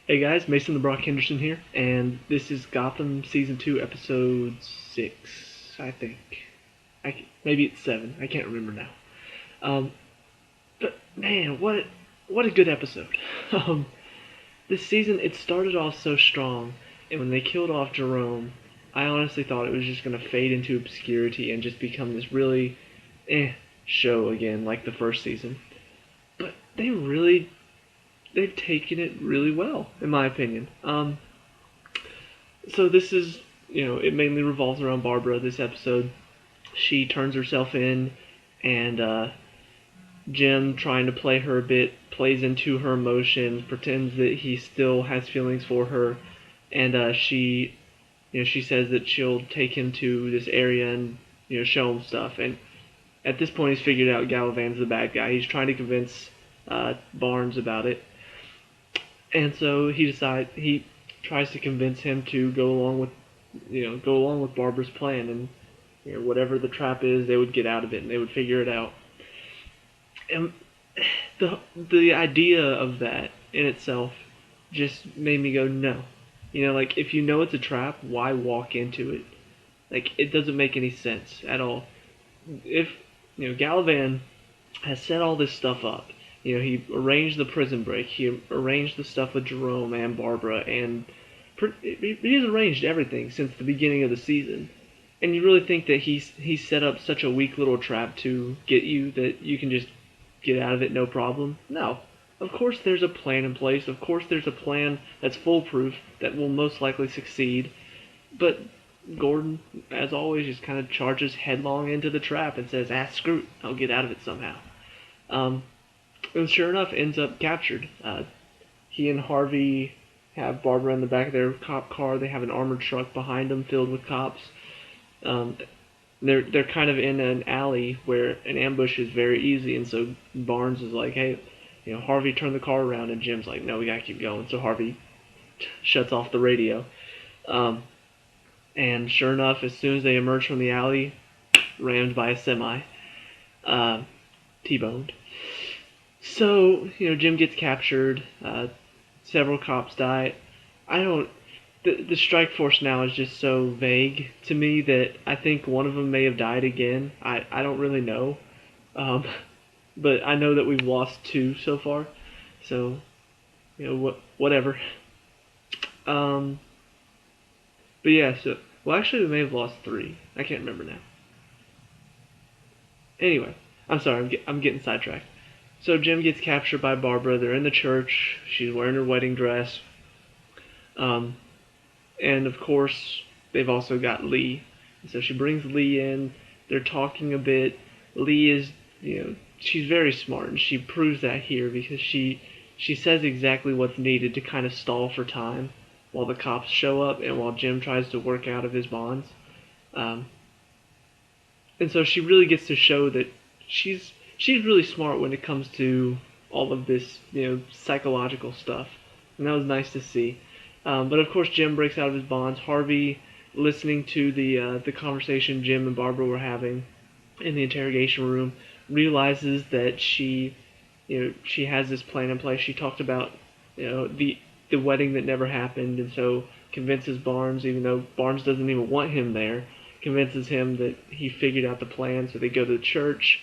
Hey guys, Mason the Brock Henderson here, and this is Gotham Season 2, Episode 6, I think. Maybe it's 7, I can't remember now. But man, what a good episode. Um, this season, it started off so strong, and when they killed off Jerome, I honestly thought it was just going to fade into obscurity and just become this really show again, like the first season. But they've taken it really well, in my opinion. So this is, it mainly revolves around Barbara. This episode, she turns herself in, and Jim, trying to play her a bit, plays into her emotions, pretends that he still has feelings for her, and she says that she'll take him to this area and show him stuff. And at this point, he's figured out Galavan's the bad guy. He's trying to convince Barnes about it, and so he tries to convince him to go along with Barbara's plan, and whatever the trap is, they would get out of it and they would figure it out. And the idea of that in itself just made me go no. Like if you know it's a trap, why walk into it? Like it doesn't make any sense at all. If Galavan has set all this stuff up. He arranged the prison break. He arranged the stuff with Jerome and Barbara, and he's arranged everything since the beginning of the season. And you really think that he's set up such a weak little trap to get you that you can just get out of it no problem? No. Of course there's a plan in place. Of course there's a plan that's foolproof that will most likely succeed. But Gordon, as always, just kind of charges headlong into the trap and says, screw it, I'll get out of it somehow. And sure enough, ends up captured. He and Harvey have Barbara in the back of their cop car. They have an armored truck behind them filled with cops. Um, they're kind of in an alley where an ambush is very easy, and so Barnes is like, hey, Harvey, turn the car around, and Jim's like, no, we gotta keep going. So Harvey shuts off the radio. And sure enough, as soon as they emerge from the alley, rammed by a semi, T-boned. So, Jim gets captured. Several cops die. I don't. The strike force now is just so vague to me that I think one of them may have died again. I don't really know. But I know that we've lost 2 so far. So, whatever. But yeah, well, actually, we may have lost 3. I can't remember now. Anyway, I'm sorry, I'm getting sidetracked. So Jim gets captured by Barbara. They're in the church. She's wearing her wedding dress. And of course, they've also got Lee. So she brings Lee in. They're talking a bit. Lee is, she's very smart, and she proves that here because she says exactly what's needed to kind of stall for time while the cops show up and while Jim tries to work out of his bonds. And so she really gets to show that she's really smart when it comes to all of this, psychological stuff. And that was nice to see. But of course, Jim breaks out of his bonds. Harvey, listening to the conversation Jim and Barbara were having in the interrogation room, realizes that she has this plan in place. She talked about, the wedding that never happened, and so convinces Barnes, even though Barnes doesn't even want him there, convinces him that he figured out the plan. So they go to the church.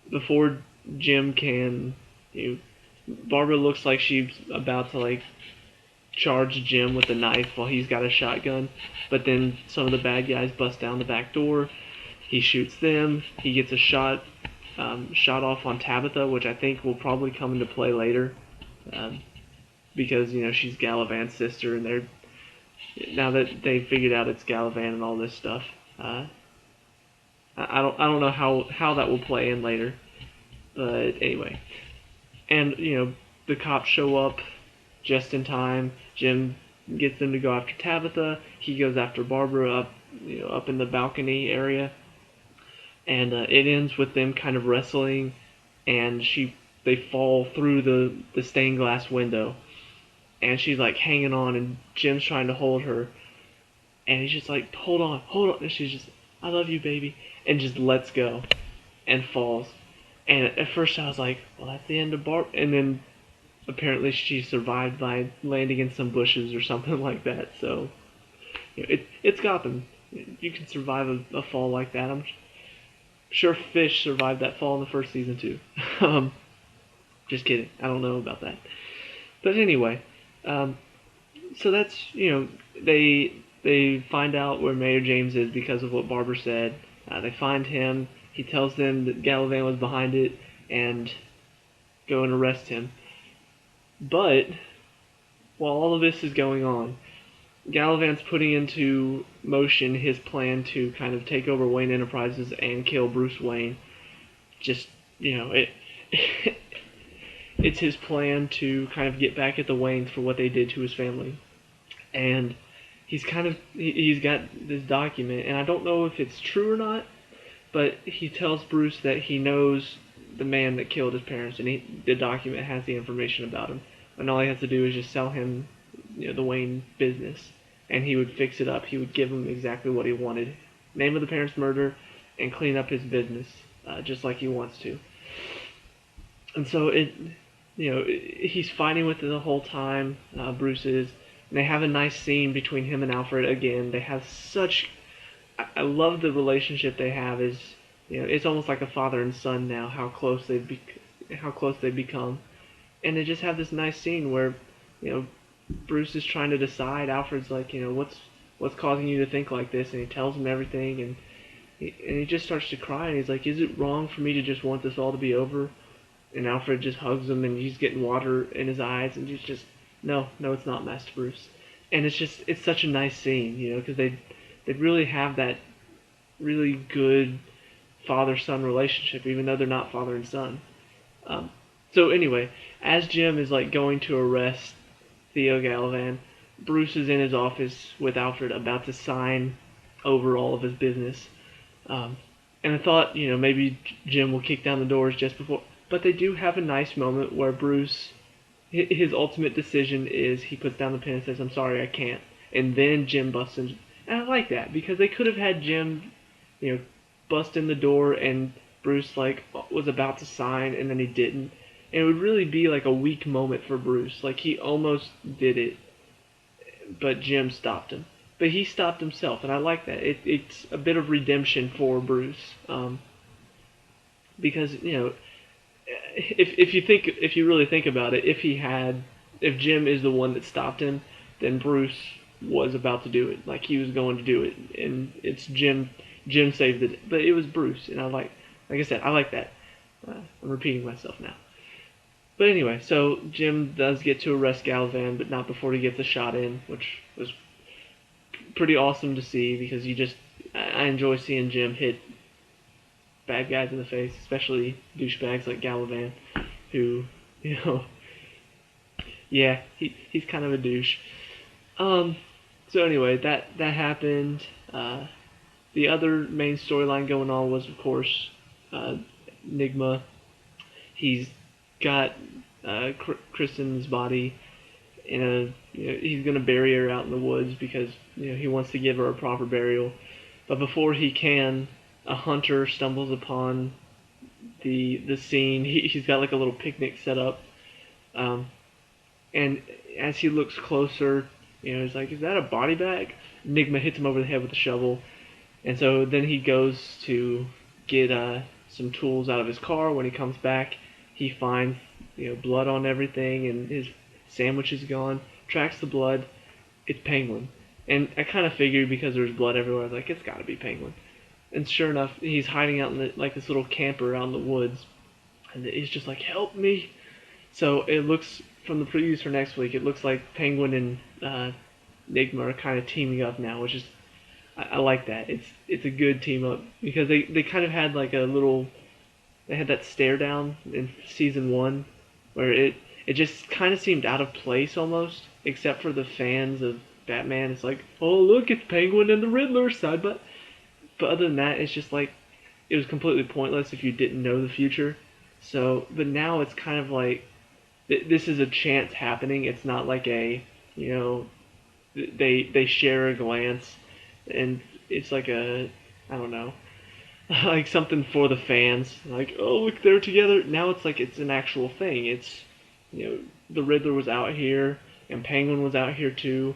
Before Jim can, Barbara looks like she's about to charge Jim with a knife while he's got a shotgun, but then some of the bad guys bust down the back door. He shoots them. He gets a shot off on Tabitha, which I think will probably come into play later, because she's Galavan's sister, and now that they figured out it's Galavan and all this stuff. I don't know how that will play in later, but anyway. And the cops show up just in time. Jim gets them to go after Tabitha. He goes after Barbara up in the balcony area, and it ends with them kind of wrestling, and they fall through the stained glass window, and she's hanging on, and Jim's trying to hold her, and he's just like, hold on, and she's just, I love you, baby, and just lets go and falls. And at first I was like, well, that's the end of Barb. And then apparently she survived by landing in some bushes or something like that. So it's Gotham. You can survive a fall like that. I'm sure Fish survived that fall in the first season too. um, just kidding. I don't know about that. But anyway, um, so that's they find out where Mayor James is because of what Barbara said. They find him. He tells them that Galavan was behind it and go and arrest him. But while all of this is going on, Galavan's putting into motion his plan to kind of take over Wayne Enterprises and kill Bruce Wayne. Just it it's his plan to kind of get back at the Waynes for what they did to his family. And he's got this document, and I don't know if it's true or not, but he tells Bruce that he knows the man that killed his parents, and the document has the information about him, and all he has to do is just sell him, the Wayne business, and he would fix it up. He would give him exactly what he wanted: name of the parents' murder, and clean up his business, just like he wants to. And so he's fighting with it the whole time. Bruce is, and they have a nice scene between him and Alfred again. They have such. I love the relationship they have. It's almost like a father and son now. How close they've become, and they just have this nice scene where, Bruce is trying to decide. Alfred's like, what's causing you to think like this, and he tells him everything, and he just starts to cry, and he's like, is it wrong for me to just want this all to be over? And Alfred just hugs him, and he's getting water in his eyes, and he's just, no, it's not, Master Bruce. And it's such a nice scene, because they really have that really good father-son relationship, even though they're not father and son. So anyway, as Jim is like going to arrest Theo Galavan, Bruce is in his office with Alfred about to sign over all of his business. And I thought, maybe Jim will kick down the doors just before. But they do have a nice moment where Bruce, his ultimate decision is he puts down the pen and says, I'm sorry, I can't. And then Jim busts in. And I like that, because they could have had Jim, bust in the door and Bruce, was about to sign and then he didn't. And it would really be like a weak moment for Bruce. Like, he almost did it, but Jim stopped him. But he stopped himself, and I like that. It's a bit of redemption for Bruce. Because, if you really think about it, if Jim is the one that stopped him, then Bruce was about to do it. Like, he was going to do it, and it's Jim saved it, but it was Bruce, and like I said, I like that. I'm repeating myself now. But anyway, so Jim does get to arrest Galavan, but not before he gets a shot in, which was pretty awesome to see, because I enjoy seeing Jim hit bad guys in the face, especially douchebags like Galavan, who, yeah, he's kind of a douche. So anyway, that happened. The other main storyline going on was, of course, Nygma. He's got Kristen's body in he's gonna bury her out in the woods because he wants to give her a proper burial. But before he can, a hunter stumbles upon the scene. He's got like a little picnic set up, and as he looks closer, he's like, "Is that a body bag?" Nygma hits him over the head with a shovel, and so then he goes to get some tools out of his car. When he comes back, he finds blood on everything, and his sandwich is gone. Tracks the blood. It's Penguin, and I kind of figured because there's blood everywhere, I was like, it's got to be Penguin. And sure enough, he's hiding out in this little camper out in the woods, and he's just like, "Help me!" So it looks, from the previews for next week, it looks like Penguin and Nygma are kind of teaming up now, which is, I like that. It's a good team up, because they kind of had like they had that stare down in season 1 where it just kind of seemed out of place almost, except for the fans of Batman. It's like, oh look, it's Penguin and the Riddler side, but other than that, it's just like, it was completely pointless if you didn't know the future. So, but now it's kind of like, this is a chance happening. It's not like they share a glance, and it's like I don't know, like something for the fans. Like, oh look, they're together. Now it's like it's an actual thing. you know, the Riddler was out here and Penguin was out here too,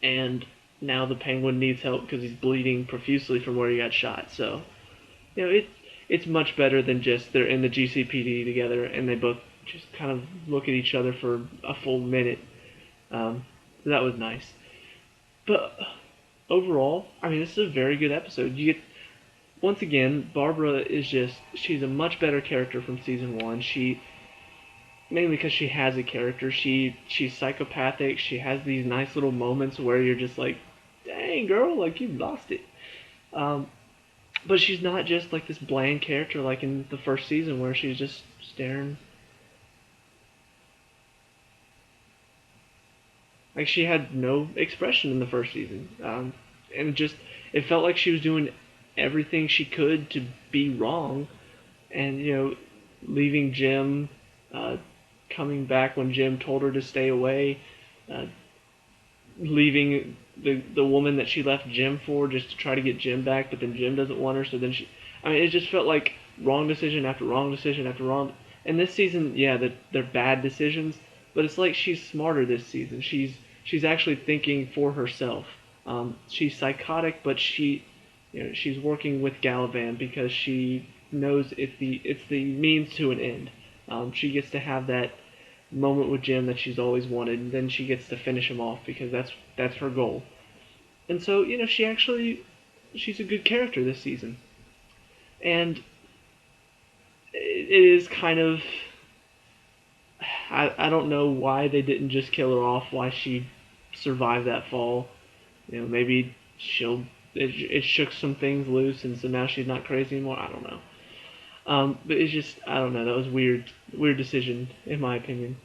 and now the Penguin needs help because he's bleeding profusely from where he got shot. So, it's much better than just they're in the GCPD together and they both just kind of look at each other for a full minute. So that was nice. But overall, I mean, this is a very good episode. You get once again, Barbara is she's a much better character from season one. She mainly because she has a character. She's psychopathic. She has these nice little moments where you're just like, dang girl, like you lost it. Um, but she's not just like this bland character like in the first season where she's just staring. Like she had no expression in the first season, and just it felt like she was doing everything she could to be wrong, and leaving Jim, uh, coming back when Jim told her to stay away, uh, leaving the woman that she left Jim for just to try to get Jim back, but then Jim doesn't want her, so then I mean, it just felt like wrong decision after wrong decision after wrong. And this season, yeah, they're bad decisions, but it's like she's smarter this season. She's actually thinking for herself. She's psychotic, but she's working with Galavan because she knows it's the means to an end. She gets to have that moment with Jim that she's always wanted, and then she gets to finish him off because that's her goal. And so she's a good character this season, and it is kind of I don't know why they didn't just kill her off, why she survived that fall. Maybe it shook some things loose, and so now she's not crazy anymore. I don't know. But it's just I don't know. That was weird decision in my opinion.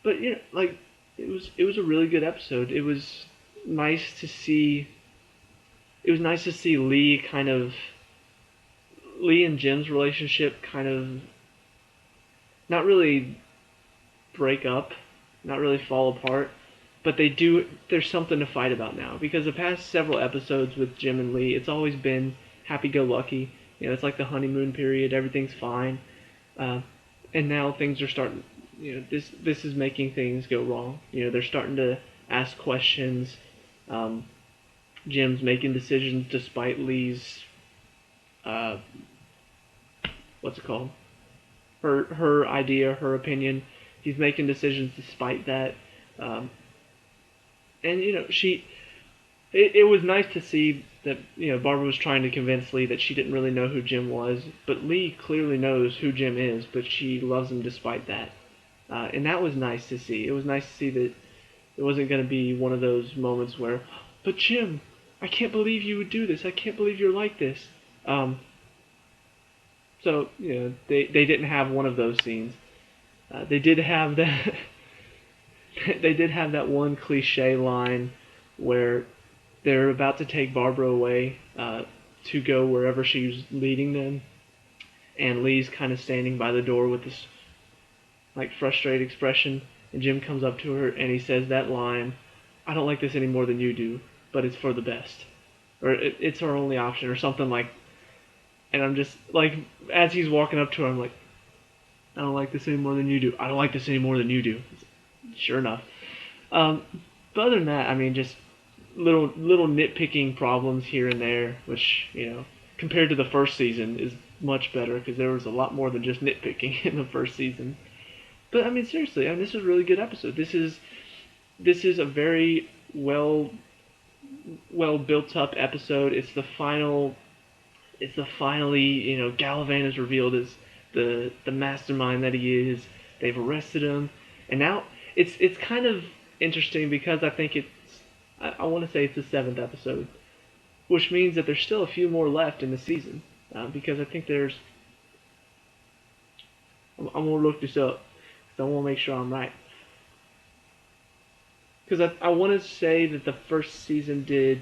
But like it was a really good episode. Nice to see. It was nice to see Lee and Jim's relationship kind of not really break up, not really fall apart, but there's something to fight about now because the past several episodes with Jim and Lee, it's always been happy-go-lucky. It's like the honeymoon period, everything's fine, and now things are starting. This is making things go wrong. They're starting to ask questions. Jim's making decisions despite Lee's, uh, what's it called? Her idea, her opinion. He's making decisions despite that. And it was nice to see that Barbara was trying to convince Lee that she didn't really know who Jim was, but Lee clearly knows who Jim is, but she loves him despite that. And that was nice to see. It was nice to see that it wasn't going to be one of those moments where, but Jim, I can't believe you would do this. I can't believe you're like this. So they didn't have one of those scenes. They did have that. They did have that one cliche line where they're about to take Barbara away to go wherever she's leading them, and Lee's kind of standing by the door with this like frustrated expression, and Jim comes up to her and he says that line, "I don't like this any more than you do, but it's for the best," or "It's our only option," or something like. And I'm just like, as he's walking up to her, I'm like, "I don't like this any more than you do. I don't like this any more than you do." Sure enough. But other than that, I mean, just little nitpicking problems here and there, which compared to the first season, is much better because there was a lot more than just nitpicking in the first season. But I mean, seriously, I mean, this is a really good episode. This is a very well built up episode. It's the final. It's the finally Galavan is revealed as the mastermind that he is. They've arrested him, and now it's kind of interesting because I think I want to say it's the 7th episode, which means that there's still a few more left in the season. Because I think I'm gonna look this up because I want to make sure I'm right. Because I want to say that the first season did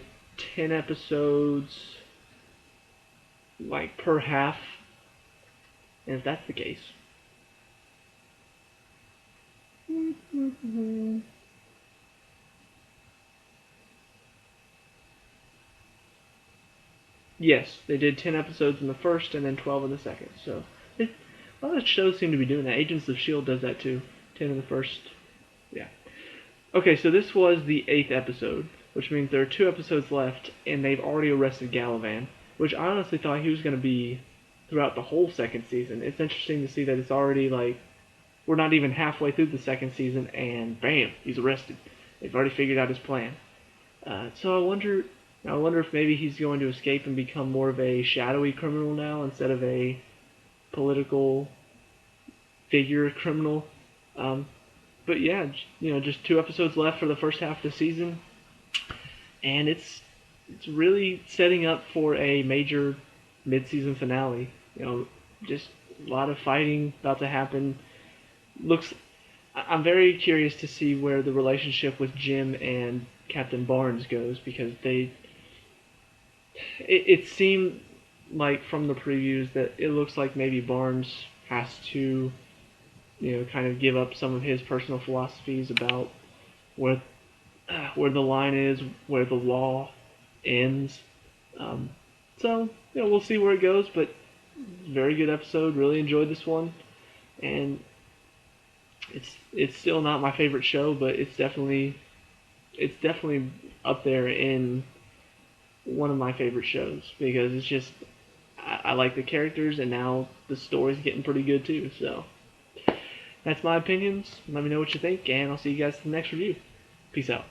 10 episodes, like per half, and if that's the case. Yes, they did 10 episodes in the first and then 12 in the second. So, a lot of shows seem to be doing that. Agents of S.H.I.E.L.D. does that too. 10 in the first. Yeah. Okay, so this was the 8th episode, which means there are 2 episodes left, and they've already arrested Galavan, which I honestly thought he was going to be throughout the whole second season. It's interesting to see that it's already like we're not even halfway through the second season, and bam, he's arrested. They've already figured out his plan. So I wonder if maybe he's going to escape and become more of a shadowy criminal now instead of a political figure criminal. Um, but yeah, just 2 episodes left for the first half of the season, and it's really setting up for a major mid-season finale. Just a lot of fighting about to happen. I'm very curious to see where the relationship with Jim and Captain Barnes goes because it seemed like from the previews that it looks like maybe Barnes has to kind of give up some of his personal philosophies about where the line is, where the law ends. So we'll see where it goes, but very good episode. Really enjoyed this one, and it's still not my favorite show, but it's definitely up there in one of my favorite shows because it's just I like the characters, and now the story's getting pretty good too. So that's my opinions. Let me know what you think, and I'll see you guys in the next review. Peace out.